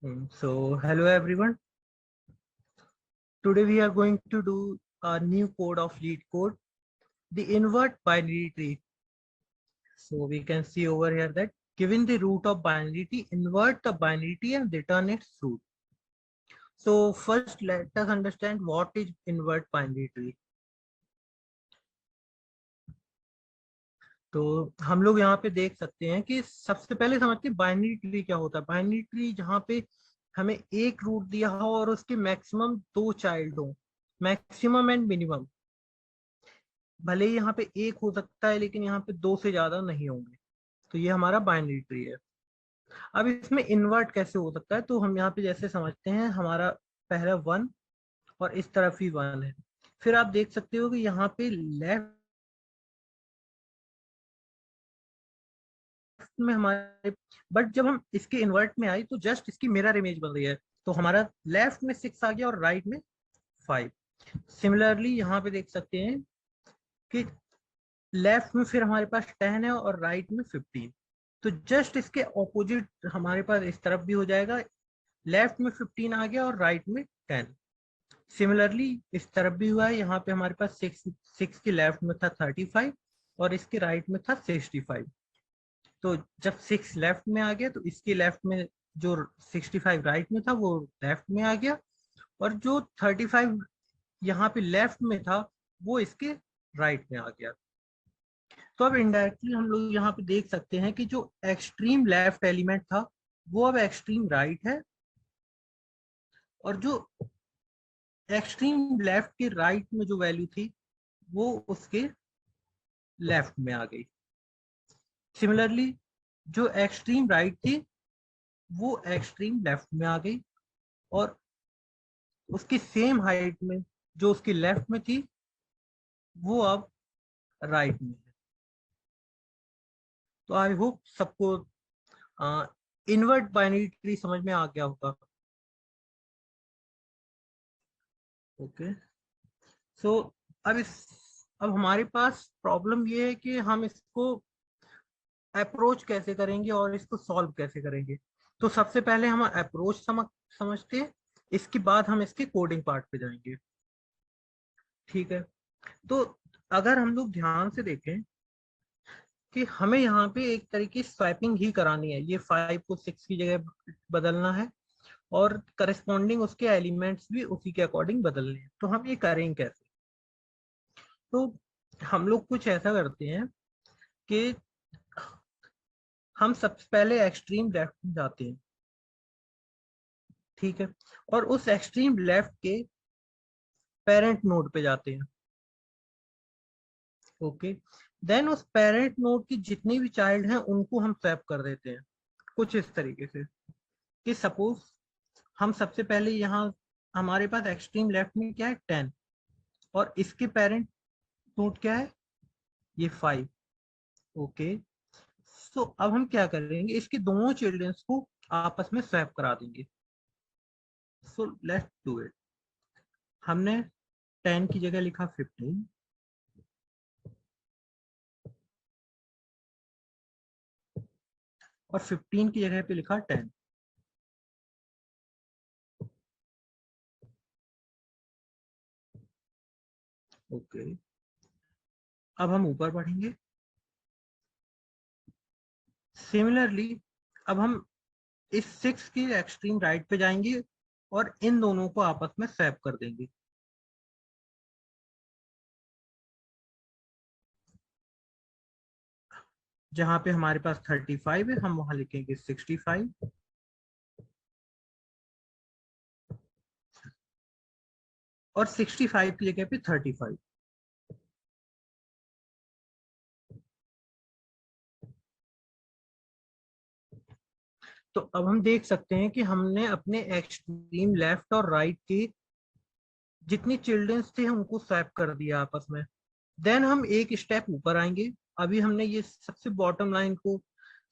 So hello everyone. Today we are going to do a new code of lead code, the invert binary tree. So we can see over here that given the root of binary tree, invert the binary tree and return its root. So first let us understand what is invert binary tree. तो हम लोग यहाँ पे देख सकते हैं कि सबसे पहले समझते हैं बाइनरी ट्री क्या होता है। बाइनरी ट्री जहाँ पे हमें एक रूट दिया हो और उसके मैक्सिमम 2 चाइल्ड हो, मैक्सिमम एंड मिनिमम। भले ही यहाँ पे एक हो सकता है लेकिन यहाँ पे 2 से ज्यादा नहीं होंगे, तो ये हमारा बाइनरी ट्री है। अब इसमें इन्वर्ट कैसे हो सकता है, तो हम यहाँ पे जैसे समझते हैं हमारा पहला 1 और इस तरफ ही 1 है। फिर आप देख सकते हो कि यहाँ पे लेफ्ट में हमारे, बट जब हम इसके इन्वर्ट में आई तो जस्ट इसकी मिरर इमेज बन रही है। तो हमारा लेफ्ट में 6 आ गया और राइट में 5। सिमिलरली यहाँ पे देख सकते हैं कि लेफ्ट में फिर हमारे पास 10 है और राइट में 15। तो जस्ट इसके ऑपोजिट हमारे पास इस तरफ भी हो जाएगा, लेफ्ट में 15 आ गया और राइट में 10। सिमिलरली इस तरफ भी हुआ है, यहाँ पे हमारे पास 6 के लेफ्ट में था 35 और इसके राइट में था 65। तो जब 6 लेफ्ट में आ गया तो इसके लेफ्ट में जो 65 राइट में था वो लेफ्ट में आ गया, और जो 35 यहाँ पे लेफ्ट में था वो इसके राइट में आ गया। तो अब इनडायरेक्टली हम लोग यहाँ पे देख सकते हैं कि जो एक्सट्रीम लेफ्ट एलिमेंट था वो अब एक्सट्रीम राइट है, और जो एक्सट्रीम लेफ्ट के राइट में जो वैल्यू थी वो उसके लेफ्ट में आ गई। सिमिलरली जो एक्सट्रीम राइट थी वो एक्सट्रीम लेफ्ट में आ गई, और उसकी सेम हाइट में जो उसकी लेफ्ट में थी वो अब राइट में है। तो आई होप सबको इन्वर्ट बाइनरी ट्री समझ में आ गया होगा। ओके, सो अब हमारे पास प्रॉब्लम ये है कि हम इसको अप्रोच कैसे करेंगे और इसको सॉल्व कैसे करेंगे। तो सबसे पहले हम अप्रोच समझते हैं, इसके बाद हम इसके कोडिंग पार्ट पे जाएंगे। ठीक है, तो अगर हम लोग ध्यान से देखें कि हमें यहाँ पे एक तरीके की स्वैपिंग ही करानी है, ये 5 को 6 की जगह बदलना है और करस्पॉन्डिंग उसके एलिमेंट्स भी उसी के अकॉर्डिंग बदलने हैं। तो हम ये करेंगे कैसे, तो हम लोग कुछ ऐसा करते हैं कि हम सबसे पहले एक्सट्रीम लेफ्ट में जाते हैं। ठीक है, और उस एक्सट्रीम लेफ्ट के पेरेंट नोड पे जाते हैं। ओके, देन उस पेरेंट नोड की जितनी भी चाइल्ड हैं उनको हम स्वैप कर देते हैं कुछ इस तरीके से कि सपोज हम सबसे पहले यहाँ हमारे पास एक्सट्रीम लेफ्ट में क्या है 10, और इसके पेरेंट नोड क्या है ये 5। ओके, सो अब हम क्या करेंगे, इसके दोनों चिल्ड्रंस को आपस में स्वैप करा देंगे। So let's do it. हमने 10 की जगह लिखा 15, और 15 की जगह पे लिखा 10। ओके, अब हम ऊपर बढ़ेंगे। सिमिलरली अब हम इस 6 की एक्सट्रीम राइट पे जाएंगे और इन दोनों को आपस में स्वैप कर देंगे। जहां पे हमारे पास 35 है हम वहां लिखेंगे 65, और 65 की जगह पे 35। तो अब हम देख सकते हैं कि हमने अपने एक्सट्रीम लेफ्ट और राइट के जितनी चिल्ड्रंस थे उनको स्वैप कर दिया आपस में। देन हम एक स्टेप ऊपर आएंगे। अभी हमने ये सबसे बॉटम लाइन को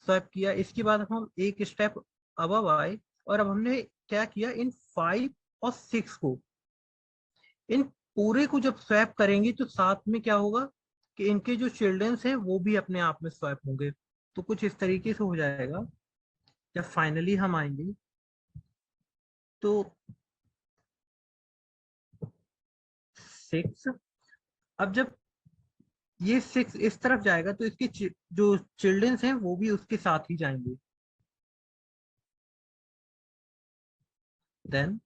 स्वैप किया, इसके बाद हम एक स्टेप अबव आए और अब हमने क्या किया, इन 5 और 6 को, इन पूरे को जब स्वैप करेंगे तो साथ में क्या होगा कि इनके जो चिल्ड्रंस हैं वो भी अपने आप में स्वैप होंगे। तो कुछ इस तरीके से हो जाएगा। जब फाइनली हम आएंगे तो 6, अब जब ये 6 इस तरफ जाएगा तो इसके जो चिल्ड्रंस हैं वो भी उसके साथ ही जाएंगे। देन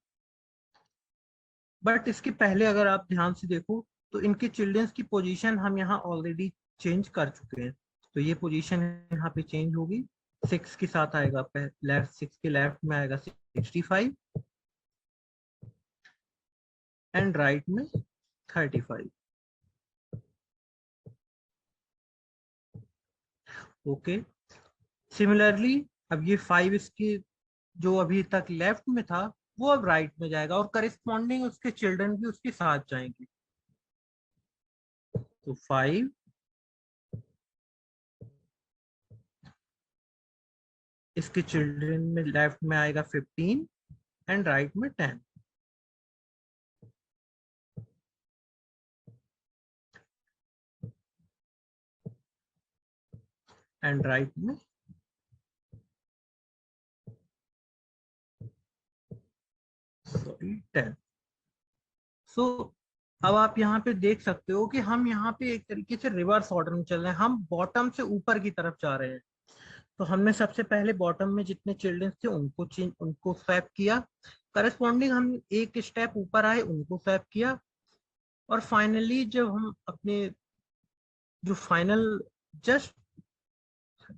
बट इसके पहले अगर आप ध्यान से देखो तो इनके चिल्ड्रंस की पोजीशन हम यहाँ ऑलरेडी चेंज कर चुके हैं। तो ये पोजीशन यहाँ पे चेंज होगी, 6 के साथ आएगा, लेफ्ट 6 के लेफ्ट में आएगा 65 एंड राइट में 35। ओके, सिमिलरली अब ये 5 इसके जो अभी तक लेफ्ट में था वो अब राइट में जाएगा और करस्पॉन्डिंग उसके चिल्ड्रन भी उसके साथ जाएंगे। तो 5 इसके चिल्ड्रन में लेफ्ट में आएगा 15 एंड राइट में 10। एंड राइट में सॉरी 10। सो अब आप यहाँ पे देख सकते हो कि हम यहाँ पे एक तरीके से रिवर्स ऑर्डर में चल रहे हैं, हम बॉटम से ऊपर की तरफ जा रहे हैं। तो हमने सबसे पहले बॉटम में जितने चिल्ड्रंस थे उनको स्वैप किया, करस्पॉन्डिंग हम एक स्टेप ऊपर आए उनको स्वैप किया, और फाइनली जब हम अपने जो फाइनल जस्ट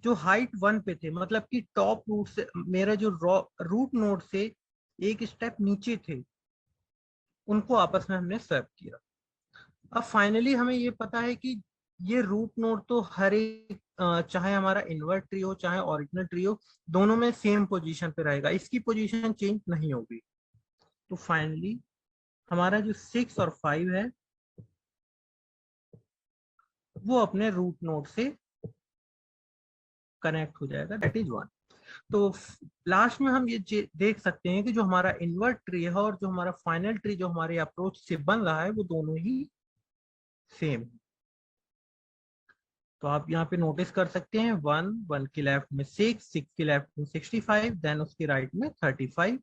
जो हाइट 1 पे थे, मतलब कि टॉप रूट से मेरा जो रूट नोड से एक स्टेप नीचे थे, उनको आपस में हमने स्वैप किया। अब फाइनली हमें ये पता है कि ये रूट नोड तो हर एक चाहे हमारा इन्वर्ट ट्री हो चाहे ओरिजिनल ट्री हो, दोनों में सेम पोजीशन पे रहेगा, इसकी पोजीशन चेंज नहीं होगी। तो फाइनली हमारा जो 6 और 5 है वो अपने रूट नोड से कनेक्ट हो जाएगा, दैट इज 1। तो लास्ट में हम ये देख सकते हैं कि जो हमारा इन्वर्ट ट्री है और जो हमारा फाइनल ट्री जो हमारे अप्रोच से बन रहा है वो दोनों ही सेम है। तो आप यहाँ पे नोटिस कर सकते हैं 1 के लेफ्ट में 6 के लेफ्ट में 65, देन उसके राइट में 35,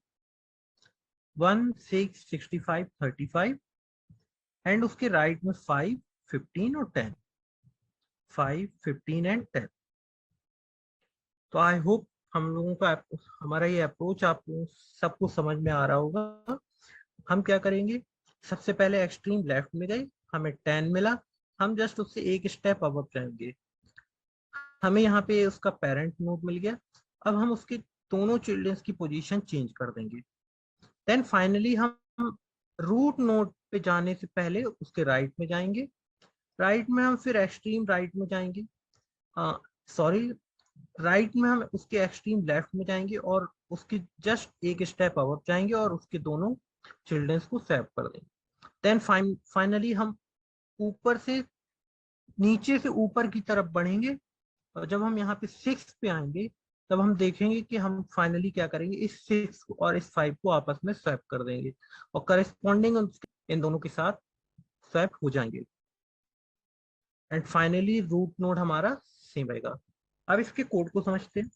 1 6 65 35 एंड उसके राइट में 5 15 और 10, 5 15 एंड 10। तो आई होप हम लोगों का हमारा ये अप्रोच आपको सबको समझ में आ रहा होगा। हम क्या करेंगे, सबसे पहले एक्सट्रीम लेफ्ट में गए, हमें 10 मिला, हम जस्ट उससे एक स्टेप अबव जाएंगे, हमें यहाँ पे उसका पेरेंट नोड मिल गया। अब हम उसके दोनों चिल्ड्रंस की पोजीशन चेंज कर देंगे। देन फाइनली हम रूट नोड पे जाने से पहले उसके राइट में जाएंगे, राइट में हम फिर एक्सट्रीम राइट में जाएंगे, सॉरी राइट में हम उसके एक्सट्रीम लेफ्ट में जाएंगे और उसकी जस्ट एक स्टेप अबव जाएंगे और उसके दोनों चिल्ड्रंस को सेव कर देंगे। देन फाइनली हम ऊपर से नीचे से ऊपर की तरफ बढ़ेंगे, और जब हम यहाँ पे 6 पे आएंगे तब हम देखेंगे कि हम फाइनली क्या करेंगे, इस 6 और इस 5 को आपस में स्वैप कर देंगे और करस्पॉन्डिंग इन दोनों के साथ स्वैप हो जाएंगे एंड फाइनली रूट नोड हमारा सेम रहेगा। अब इसके कोड को समझते हैं।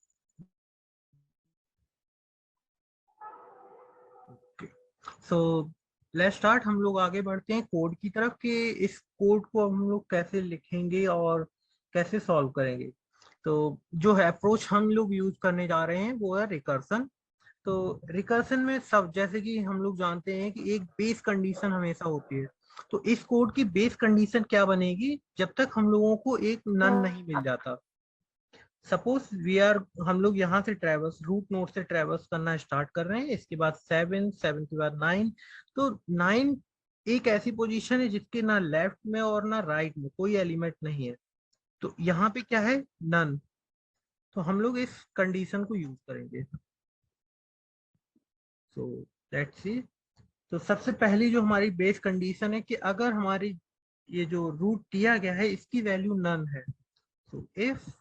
सो लेट्स स्टार्ट, हम लोग आगे बढ़ते हैं कोड की तरफ कि इस कोड को हम लोग कैसे लिखेंगे और कैसे सॉल्व करेंगे। तो जो है अप्रोच हम लोग यूज करने जा रहे हैं वो है रिकर्सन। तो रिकर्सन में सब जैसे कि हम लोग जानते हैं कि एक बेस कंडीशन हमेशा होती है। तो इस कोड की बेस कंडीशन क्या बनेगी, जब तक हम लोगों को एक नन नहीं मिल जाता। सपोज वी आर हम लोग यहाँ से ट्रेवर्स रूट नोड से ट्रेवर्स करना स्टार्ट कर रहे हैं, इसके बाद 7 के बाद 9। तो 9 एक ऐसी पोजीशन है जिसके ना लेफ्ट में और ना राइट में कोई एलिमेंट नहीं है, तो यहाँ पे क्या है, नन। तो हम लोग इस कंडीशन को यूज करेंगे। So let's see. तो सबसे पहली जो हमारी बेस कंडीशन है कि अगर हमारी ये जो रूट दिया गया है इसकी वैल्यू नन है, तो if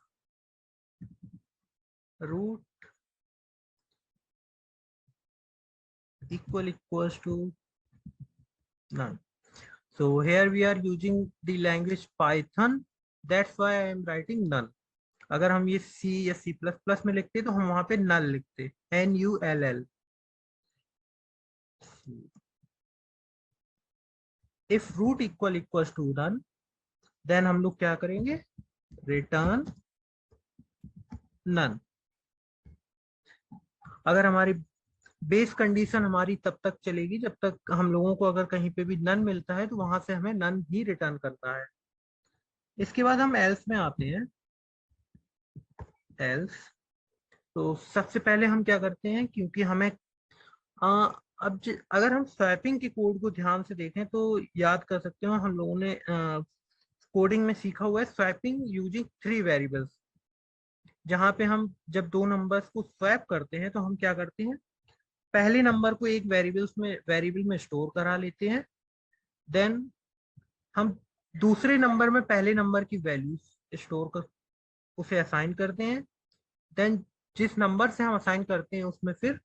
root equals to none. So here we are using the language Python. That's why I am writing none. अगर हम ये C या C++ में लिखते तो हम वहां पे null लिखते, NULL। If root equals to none, then हम लोग क्या करेंगे, रिटर्न नन। अगर हमारी बेस कंडीशन हमारी तब तक चलेगी जब तक हम लोगों को अगर कहीं पे भी नन मिलता है तो वहां से हमें नन ही रिटर्न करना है। इसके बाद हम एल्स में आते हैं। एल्स, तो सबसे पहले हम क्या करते हैं, क्योंकि हमें अगर हम स्वैपिंग के कोड को ध्यान से देखें तो याद कर सकते हो, हम लोगों ने कोडिंग में सीखा हुआ है स्वैपिंग यूजिंग 3 वेरिएबल्स। जहां पे हम जब दो नंबर्स को स्वैप करते हैं तो हम क्या करते हैं, पहले नंबर को एक वेरिएबल में स्टोर करा लेते हैं, देन हम दूसरे नंबर में पहले नंबर की वैल्यू स्टोर कर उसे असाइन करते हैं, देन जिस नंबर से हम असाइन करते हैं उसमें फिर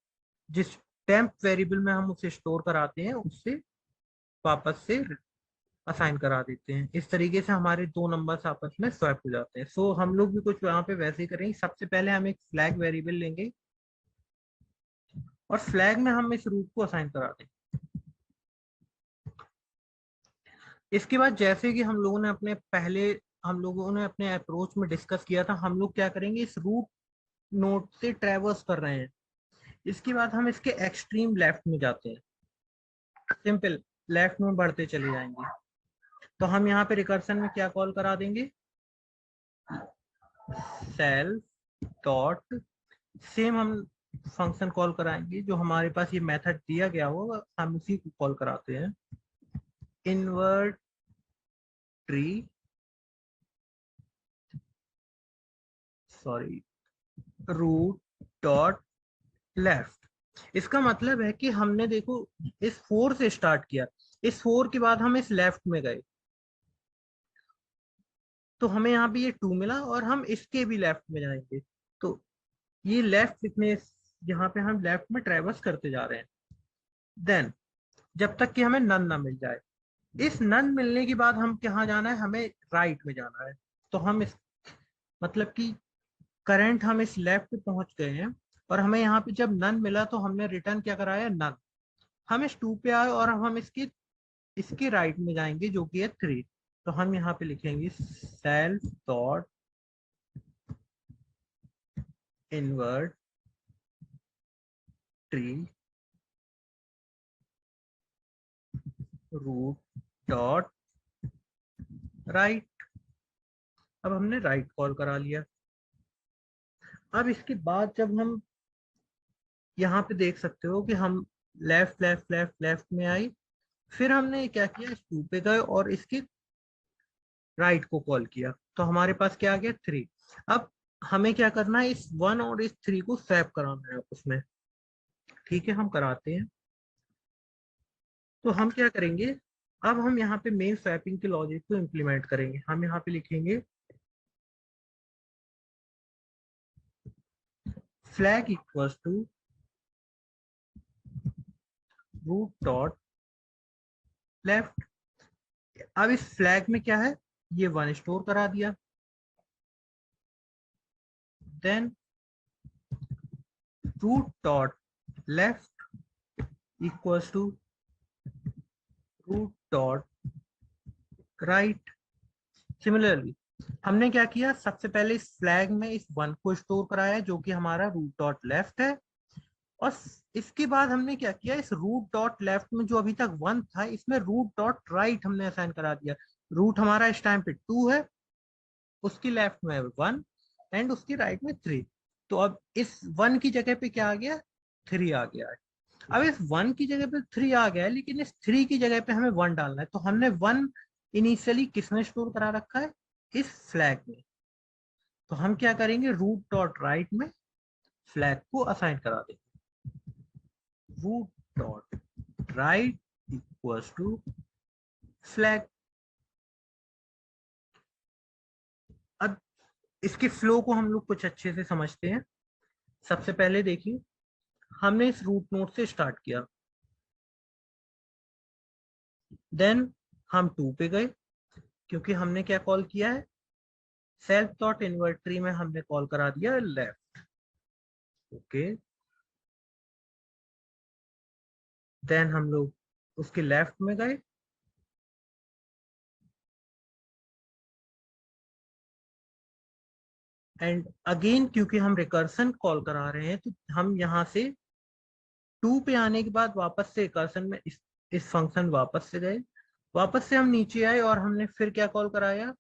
जिस टेम्प वेरिएबल में हम उसे स्टोर कराते हैं उससे वापस से असाइन करा देते हैं। इस तरीके से हमारे दो नंबर्स आपस में स्वैप हो जाते हैं। सो हम लोग भी कुछ यहाँ पे वैसे ही करेंगे। सबसे पहले हम एक फ्लैग वेरिएबल लेंगे और फ्लैग में हम इस रूट को असाइन करा देंगे। इसके बाद जैसे कि हम लोगों ने अपने अप्रोच में डिस्कस किया था, हम लोग क्या करेंगे, इस रूट नोड से ट्रेवर्स कर रहे हैं, इसके बाद हम इसके एक्सट्रीम लेफ्ट में जाते हैं, सिंपल लेफ्ट में बढ़ते चले जाएंगे। तो हम यहाँ पे रिकर्सन में क्या कॉल करा देंगे, सेल्फ डॉट, सेम हम फंक्शन कॉल कराएंगे जो हमारे पास ये मेथड दिया गया हो, हम उसी को कॉल कराते हैं, invert tree, sorry, root dot left. इसका मतलब है कि हमने देखो इस 4 से स्टार्ट किया, इस 4 के बाद हम इस लेफ्ट में गए तो हमें यहाँ पे ये 2 मिला और हम इसके भी लेफ्ट में जाएंगे तो ये लेफ्ट लिखने, यहाँ पे हम लेफ्ट में ट्रेवर्स करते जा रहे हैं, देन जब तक कि हमें नन ना मिल जाए। इस नन मिलने के बाद हम कहाँ जाना है, हमें राइट में जाना है। तो हम इस मतलब कि करंट हम इस लेफ्ट पे पहुंच गए हैं और हमें यहाँ पे जब नन मिला तो हमने रिटर्न क्या कराया, नन। हम इस 2 पे आए और हम इसके राइट में जाएंगे जो कि है 3। तो हम यहाँ पे लिखेंगे self dot invert tree root dot right. अब हमने राइट कॉल करा लिया। अब इसके बाद जब हम यहाँ पे देख सकते हो कि हम लेफ्ट लेफ्ट लेफ्ट लेफ्ट में आई, फिर हमने क्या किया, इस 2 पे गए और इसके राइट को कॉल किया तो हमारे पास क्या आ गया, 3। अब हमें क्या करना है, इस 1 और इस 3 को स्वैप कराना है उसमें। ठीक है, हम कराते हैं। तो हम क्या करेंगे, अब हम यहाँ पे मेन स्वैपिंग के लॉजिक को इम्प्लीमेंट करेंगे। हम यहाँ पे लिखेंगे flag equals to root dot left. अब इस फ्लैग में क्या है, ये 1 स्टोर करा दिया, then root dot left equals to root dot right. Similarly हमने क्या किया, सबसे पहले इस फ्लैग में इस 1 को स्टोर कराया जो कि हमारा रूट डॉट लेफ्ट है, और इसके बाद हमने क्या किया, इस रूट डॉट लेफ्ट में जो अभी तक 1 था इसमें रूट डॉट राइट हमने असाइन करा दिया। रूट हमारा इस टाइम पे 2 है, उसकी लेफ्ट में 1 एंड उसकी राइट में 3। तो अब इस 1 की जगह पे क्या आ गया, 3 आ गया है। अब इस 1 की जगह पे 3 आ गया है लेकिन इस 3 की जगह पे हमें 1 डालना है, तो हमने 1 इनिशियली किसमें स्टोर करा रखा है, इस फ्लैग में। तो हम क्या करेंगे, रूट डॉट राइट में फ्लैग को असाइन करा देंगे, root dot right equals to flag. अब इसके फ्लो को हम लोग कुछ अच्छे से समझते हैं। सबसे पहले देखिए, हमने इस रूट नोड से स्टार्ट किया, देन हम 2 पे गए क्योंकि हमने क्या कॉल किया है, सेल्फ डॉट इन्वर्टरी में हमने कॉल करा दिया लेफ्ट। ओके, देन हम लोग उसके लेफ्ट में गए, एंड अगेन क्योंकि हम रिकर्सन कॉल करा रहे हैं तो हम यहाँ से 2 पे आने के बाद वापस से रिकर्सन में इस फंक्शन वापस से गए, वापस से हम नीचे आए और हमने फिर क्या कॉल कराया,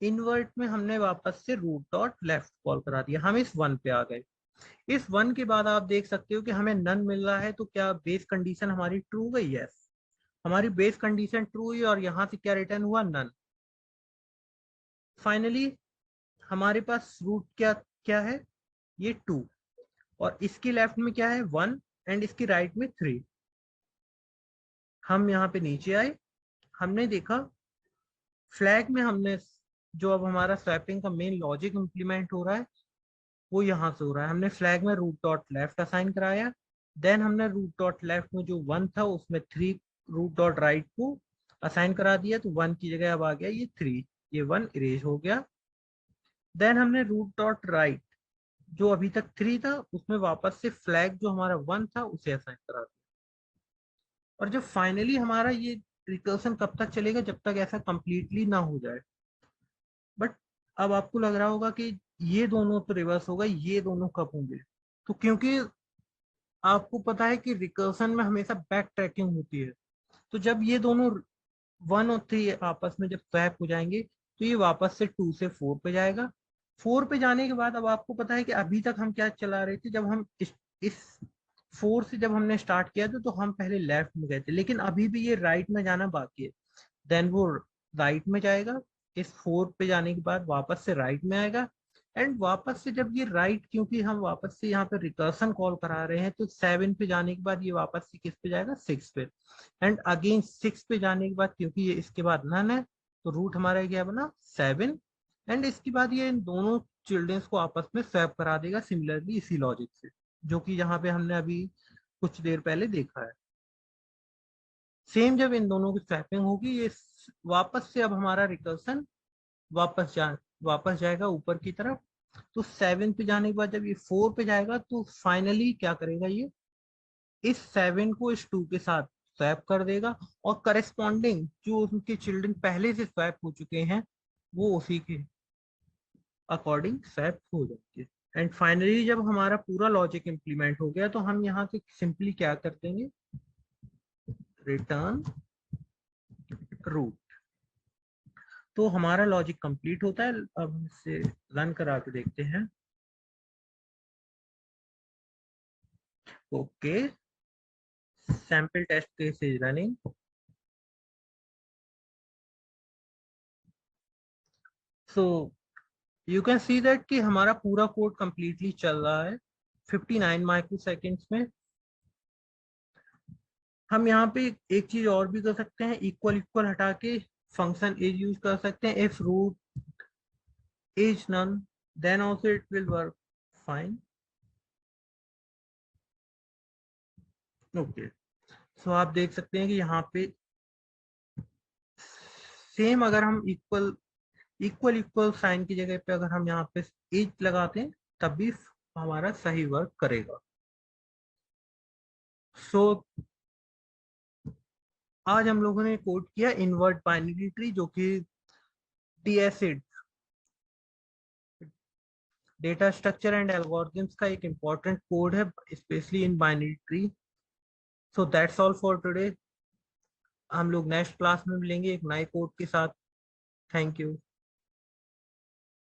इन्वर्ट में हमने वापस से रूट डॉट लेफ्ट कॉल करा दिया, हम इस 1 पे आ गए। इस 1 के बाद आप देख सकते हो कि हमें नन मिल रहा है, तो क्या बेस कंडीशन हमारी ट्रू गई? यस, हमारी बेस कंडीशन ट्रू हुई और यहाँ से क्या रिटर्न हुआ, नन। फाइनली हमारे पास रूट क्या क्या है, ये 2, और इसकी लेफ्ट में क्या है 1 एंड इसकी राइट में 3। हम यहाँ पे नीचे आए, हमने देखा फ्लैग में हमने जो अब हमारा स्वैपिंग का मेन लॉजिक इम्प्लीमेंट हो रहा है वो यहाँ से हो रहा है। हमने फ्लैग में रूट डॉट लेफ्ट असाइन कराया, देन हमने रूट डॉट लेफ्ट में जो 1 था उसमें 3 रूट डॉट राइट को असाइन करा दिया, तो 1 की जगह अब आ गया ये 3, ये 1 इरेज हो गया। देन हमने रूट डॉट राइट जो अभी तक 3 था उसमें वापस से फ्लैग जो हमारा 1 था उसे असाइन करा दिया। और जब फाइनली हमारा ये रिकर्सन कब तक चलेगा, जब तक ऐसा कंप्लीटली ना हो जाए। बट अब आपको लग रहा होगा कि ये दोनों तो रिवर्स होगा, ये दोनों कब होंगे? तो क्योंकि आपको पता है कि रिकर्सन में हमेशा बैक ट्रैकिंग होती है, तो जब ये दोनों 1 और 3 आपस में जब स्वैप हो जाएंगे तो ये वापस से 2 से 4 पे जाएगा। 4 पे जाने के बाद अब आपको पता है कि अभी तक हम क्या चला रहे थे, जब हम इस 4 से जब हमने स्टार्ट किया था तो हम पहले लेफ्ट में गए थे, लेकिन अभी भी ये राइट में जाना बाकी है। देन वो राइट में जाएगा, इस 4 पे जाने के बाद वापस से राइट में आएगा, एंड वापस से जब ये राइट, क्योंकि हम वापस से यहाँ पे रिकर्सन कॉल करा रहे हैं तो 7 पे जाने के बाद ये वापस से किस पे जाएगा, 6 पे, एंड अगेन 6 पे जाने के बाद क्योंकि ये इसके बाद नन है तो रूट हमारा क्या बना, 7, एंड इसके बाद ये इन दोनों चिल्ड्रंस को आपस में स्वैप करा देगा सिमिलरली इसी लॉजिक से, जो कि यहाँ पे हमने अभी कुछ देर पहले देखा है। सेम जब इन दोनों की स्वैपिंग होगी ये वापस से अब हमारा रिकर्सन वापस जाएगा ऊपर की तरफ, तो 7 पे जाने के बाद जब ये 4 पे जाएगा तो फाइनली क्या करेगा, ये इस 7 को इस 2 के साथ स्वैप कर देगा और करस्पॉन्डिंग जो उनके चिल्ड्रन पहले से स्वैप हो चुके हैं वो उसी के अकॉर्डिंग स्वैप हो जाएंगे। एंड फाइनली जब हमारा पूरा लॉजिक इंप्लीमेंट हो गया तो हम यहाँ से सिंपली क्या कर देंगे, रिटर्न रूट, तो हमारा लॉजिक कंप्लीट होता है। अब हम इसे रन करा के देखते हैं। Okay, sample test case is running. So you can see that कि हमारा पूरा कोड completely चल रहा है 59 माइक्रोसेकेंड्स में। हम यहाँ पे एक चीज और भी कर सकते हैं, इक्वल इक्वल हटा के फंक्शन एज यूज कर सकते हैं, if root as none then also it will work fine. Okay, so आप देख सकते हैं कि यहाँ पे सेम अगर हम इक्वल इक्वल इक्वल साइन की जगह पे अगर हम यहाँ पे एज लगाते हैं तब भी हमारा सही वर्क करेगा। सो आज हम लोगों ने कोड किया इनवर्ट बाइनरी ट्री, जो कि DSID data structure and algorithms का एक इम्पॉर्टेंट कोड है, specially in binary tree. So that's all for today. हम लोग नेक्स्ट क्लास में मिलेंगे एक नए कोड के साथ। Thank you.